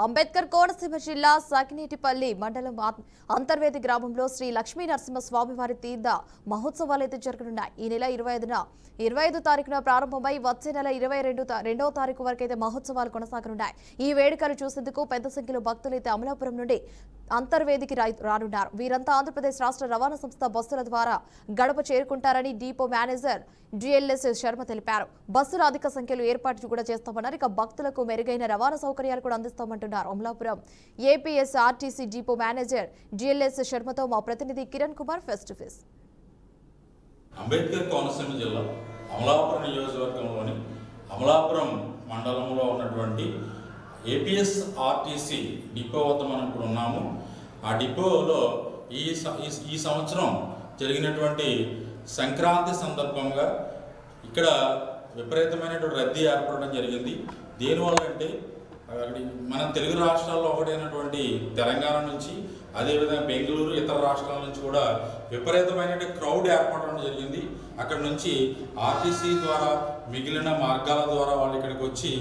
అంబేద్కర్ కోనసీమ జిల్లా సాకినేటిపల్లి మండలం అంతర్వేది గ్రామంలో శ్రీ లక్ష్మీ నరసింహస్వామివారి తీర్థ మహోత్సవాలు అయితే జరగనున్నాయి. ఈ నెల 25 తారీఖున ప్రారంభమై వచ్చే నెల 22వ తారీఖు వరకు అయితే మహోత్సవాలు కొనసాగనున్నాయి. ఈ వేడుకలు చూసేందుకు పెద్ద సంఖ్యలో భక్తులు అయితే అమలాపురం నుండి అంతర్వేదికి రానున్నారు. వీరంతా ఆంధ్రప్రదేశ్ రాష్ట్ర రవాణా సంస్థ బస్సుల ద్వారా గడప చేరుకుంటారని డిపో మేనేజర్ జిఎల్ఎస్ శర్మ తెలిపారు. బస్సులు అధిక సంఖ్యలో ఏర్పాటు కూడా చేస్తామన్నారు. ఇక భక్తులకు మెరుగైన రవాణా సౌకర్యాలు కూడా అందిస్తామంటున్నారు. Amalapuram APSRTC depot manager GLS శర్మతో మా ప్రతినిధి Kiran Kumar face to face. Ambedkar Konaseema జిల్లా అమలాపురం నియోజకవర్గంలోని అమలాపురం మండలంలో ఉన్నటువంటి ఏపీఎస్ఆర్టీసీ డిపో వద్ద మనం ఇప్పుడు ఉన్నాము. ఆ డిపోలో ఈ సంవత్సరం జరిగినటువంటి సంక్రాంతి సందర్భంగా ఇక్కడ విపరీతమైనటువంటి రద్దీ ఏర్పడడం జరిగింది. దేనివల్ల అంటే మన తెలుగు రాష్ట్రాల్లో ఒకటైనటువంటి తెలంగాణ నుంచి, అదేవిధంగా బెంగళూరు, ఇతర రాష్ట్రాల నుంచి కూడా విపరీతమైన క్రౌడ్ ఏర్పడడం జరిగింది. అక్కడ నుంచి ఆర్టీసీ ద్వారా మిగిలిన మార్గాల ద్వారా వాళ్ళు ఇక్కడికి వచ్చి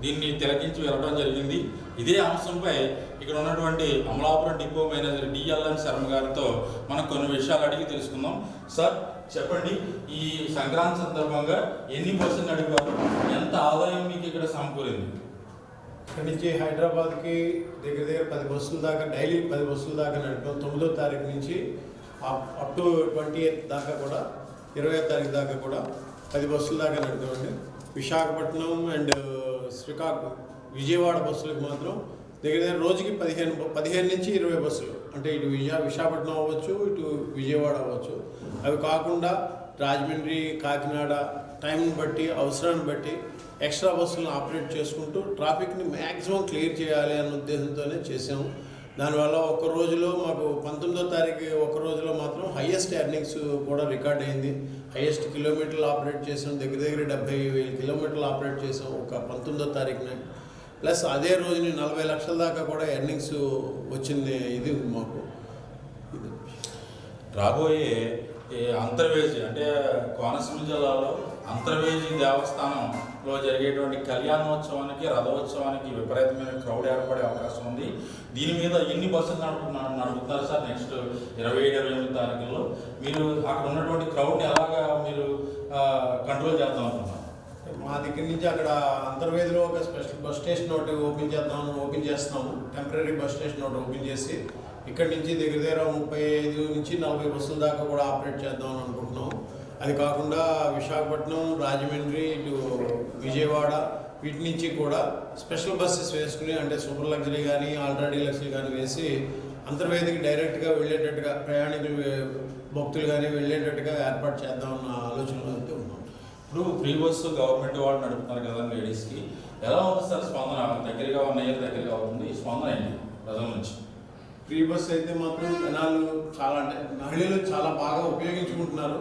దీన్ని తిలకించి వెళ్ళడం జరిగింది. ఇదే అంశంపై ఇక్కడ ఉన్నటువంటి అమలాపురం డిపో మేనేజర్ డిఎల్ఎన్ శర్మ గారితో మనం కొన్ని విషయాలు అడిగి తెలుసుకుందాం. సార్ చెప్పండి, ఈ సంక్రాంతి సందర్భంగా ఎన్ని బస్సులు నడిపారు, ఎంత ఆదాయం మీకు ఇక్కడ సమకూరింది? ఇక్కడ నుంచి హైదరాబాద్కి దగ్గర 10 బస్సుల దాకా, డైలీ 10 బస్సుల దాకా నడిపాం. 9వ తారీఖు నుంచి అప్ టు 28th దాకా కూడా, 20వ తారీఖు దాకా కూడా 10 బస్సుల దాకా నడిపామండి. విశాఖపట్నం అండ్ శ్రీకాకుళం, విజయవాడ బస్సులకు మాత్రం దగ్గర రోజుకి 15 నుంచి 20 బస్సులు, అంటే ఇటు విశాఖపట్నం అవ్వచ్చు, ఇటు విజయవాడ అవ్వచ్చు. అవి కాకుండా రాజమండ్రి, కాకినాడ టైంని బట్టి, అవసరాన్ని బట్టి ఎక్స్ట్రా బస్సులను ఆపరేట్ చేసుకుంటూ ట్రాఫిక్ని మ్యాక్సిమం క్లియర్ చేయాలి అన్న ఉద్దేశంతోనే చేసాము. దానివల్ల ఒక్క రోజులో మాకు 19వ తారీఖు ఒక రోజులో మాత్రం హైయెస్ట్ ఎర్నింగ్స్ కూడా రికార్డ్ అయింది. హైయెస్ట్ కిలోమీటర్లు ఆపరేట్ చేసాం, దగ్గర 70,000 కిలోమీటర్లు ఆపరేట్ చేసాం ఒక 19వ తారీఖున. ప్లస్ అదే రోజుని 40 లక్షల దాకా కూడా ఎర్నింగ్స్ వచ్చింది. ఇది మాకు రాబోయే అంతర్వేది అంటే కోనసీమ జిల్లాలో అంతర్వేది దేవస్థానంలో జరిగేటువంటి కళ్యాణోత్సవానికి, రథోత్సవానికి విపరీతమైన క్రౌడ్ ఏర్పడే అవకాశం ఉంది. దీని మీద ఎన్ని బస్సులు నడుపుతున్నారు సార్? నెక్స్ట్ 27-28 తారీఖుల్లో మీరు అక్కడ ఉన్నటువంటి క్రౌడ్ని ఎలాగా మీరు కంట్రోల్ చేద్దాం అనుకున్నారు? మా దగ్గర నుంచి అక్కడ అంతర్వేదిలో ఒక స్పెషల్ బస్ స్టేషన్ ఒకటి ఓపెన్ చేస్తున్నాము. టెంపరీ బస్ స్టేషన్ ఒకటి ఓపెన్ చేసి ఇక్కడి నుంచి దగ్గర 35 నుంచి 40 బస్సుల దాకా కూడా ఆపరేట్ చేద్దామని అనుకుంటున్నాం. అది కాకుండా విశాఖపట్నం, రాజమండ్రి, ఇటు విజయవాడ వీటి నుంచి కూడా స్పెషల్ బస్సెస్ వేసుకుని, అంటే సూపర్ లగ్జరీ కానీ, అల్ట్రా డీలక్స్లు కానీ వేసి అంతర్వేదికి డైరెక్ట్గా వెళ్ళేటట్టుగా, ప్రయాణికులు భక్తులు కానీ వెళ్ళేటట్టుగా ఏర్పాటు చేద్దామన్న ఆలోచనలో అయితే ఉన్నాం. ఇప్పుడు ఫ్రీ బస్సు గవర్నమెంట్ వాళ్ళు నడుపుతున్నారు కదా లేడీస్కి, ఎలా ఉంది సార్ స్పందన? దగ్గరగా 1 ఇయర్ దగ్గరగా అవుతుంది, స్పందన ఏంటి ప్రజల నుంచి? ఫ్రీ బస్ అయితే మాత్రం జనాలు చాలా, అంటే మహిళలు చాలా బాగా ఉపయోగించుకుంటున్నారు.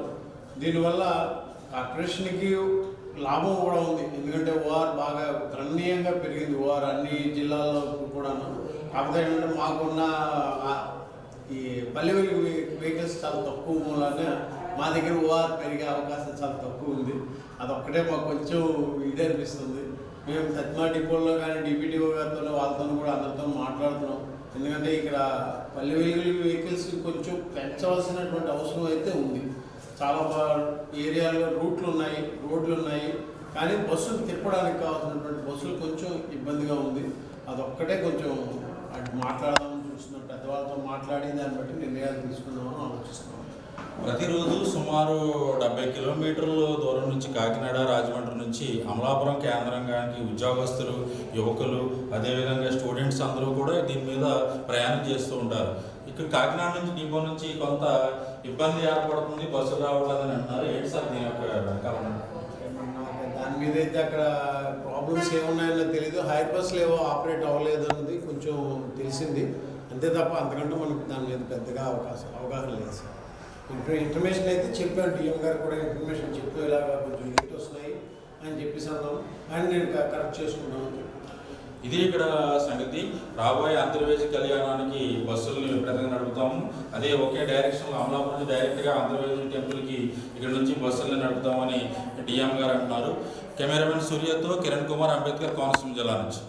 దీనివల్ల కార్పొరేషన్కి లాభం కూడా ఉంది. ఎందుకంటే ఓఆర్ బాగా గణనీయంగా పెరిగింది. ఓఆర్ అన్ని జిల్లాల్లో కూడా. కాకపోతే ఏంటంటే మాకున్న ఈ పల్లె వెహికల్స్ చాలా తక్కువ మూలానే మా దగ్గర ఓఆర్ పెరిగే అవకాశం చాలా తక్కువ ఉంది. అదొక్కటే మాకు కొంచెం ఇది అనిపిస్తుంది. మేము సత్మా డిపోల్లో కానీ డిపిడిఓ గారితో వాళ్ళతో కూడా అందరితో మాట్లాడుతున్నాం. ఎందుకంటే ఇక్కడ పల్లె వెహికల్స్ కొంచెం పెంచవలసినటువంటి అవసరం అయితే ఉంది. చాలా ఏరియాలో రోడ్లు ఉన్నాయి, కానీ బస్సులు తిప్పడానికి కావాల్సినటువంటి బస్సులు కొంచెం ఇబ్బందిగా ఉంది. అదొక్కటే కొంచెం అటు మాట్లాడదామని చూస్తున్నాం. పెద్దవాళ్ళతో మాట్లాడి దాన్ని బట్టి నిర్ణయాలు తీసుకుందామని ఆలోచిస్తున్నాం. ప్రతిరోజు సుమారు 70 కిలోమీటర్ల దూరం నుంచి కాకినాడ, రాజమండ్రి నుంచి అమలాపురం కేంద్రంగానికి ఉద్యోగస్తులు, యువకులు, అదేవిధంగా స్టూడెంట్స్ అందరూ కూడా దీని మీద ప్రయాణం చేస్తూ ఉంటారు. ఇక్కడ కాకినాడ నుంచి, డిపో నుంచి కొంత ఇబ్బంది ఏర్పడుతుంది, బస్సులు రావట్లేదని అంటున్నారు. ఏంటి సార్ దీని యొక్క వెనకాల? దాని మీద అయితే అక్కడ ప్రాబ్లమ్స్ ఏమున్నాయో తెలియదు. హైర్ బస్సులు ఏవో ఆపరేట్ అవ్వలేదు అన్నది కొంచెం తెలిసింది, అంతే తప్ప అంతకంటే మనకు దాని మీద పెద్దగా అవగాహన లేదు సార్. ఇన్ఫర్మేషన్ అయితే చెప్పాను, డిఎం గారు కూడా ఇన్ఫర్మేషన్ చెప్పాను, ఇలాగా కొంచెం లేట్ వస్తున్నాయి అని చెప్పేసి అన్నాం, అని నేను కరెక్ట్ చేసుకున్నాను. ఇది ఇక్కడ సంగతి. రాబోయే అంతర్వేది కళ్యాణానికి బస్సులను విపరీతంగా నడుపుతాము. అదే ఒకే డైరెక్షన్లో అమలాపురం నుంచి డైరెక్ట్గా అంతర్వేది టెంపుల్కి ఇక్కడ నుంచి బస్సులను నడుపుతామని డిఎం గారు అంటున్నారు. కెమెరామెన్ సూర్యతో కిరణ్ కుమార్, అంబేద్కర్ కోనసీమ జిల్లా నుంచి.